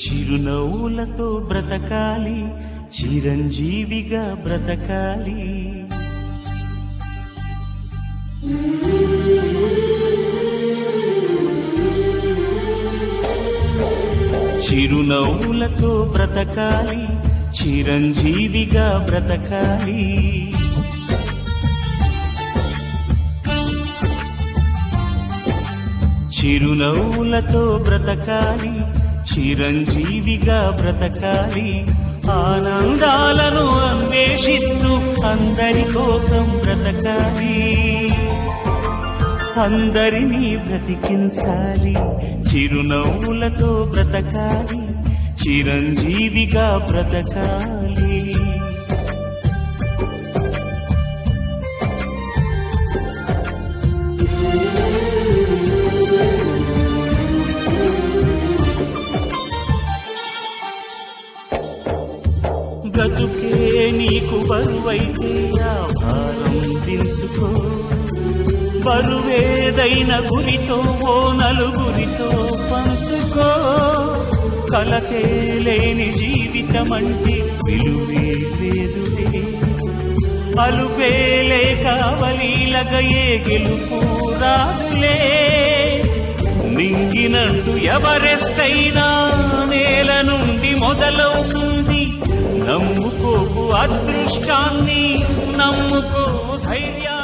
చిరునవ్వులతో బ్రతకాలి, చిరంజీవిగా బ్రతకాలి. చిరునవ్వులతో బ్రతకాలి, చిరంజీవిగా బ్రతకాలి. చిరునవ్వులతో బ్రతకాలి, చిరంజీవిగా బ్రతకాలి. ఆనందాలను అన్వేషిస్తూ అందరి కోసం బ్రతకాలి, అందరినీ బ్రతికించాలి. చిరునవ్వులతో బ్రతకాలి, చిరంజీవిగా బ్రతకాలి. బ్రతుకే నీకు బరువైతే ఆ భారం దించుకో. బరువేదైన గురితో ఓ నలుగురితో పంచుకో. కలతే లేని జీవితమంటే విలువే లేదులే. అలుపే లేక అవలీలగా ఏ గెలుపు రాదులే. నింగినంటూ ఎవరెస్ట్ అయినా నేల నుండి మొదలవుతుంది. నమ్ముకోకు అదృష్టాన్ని, నమ్ముకో ధైర్యాన్ని.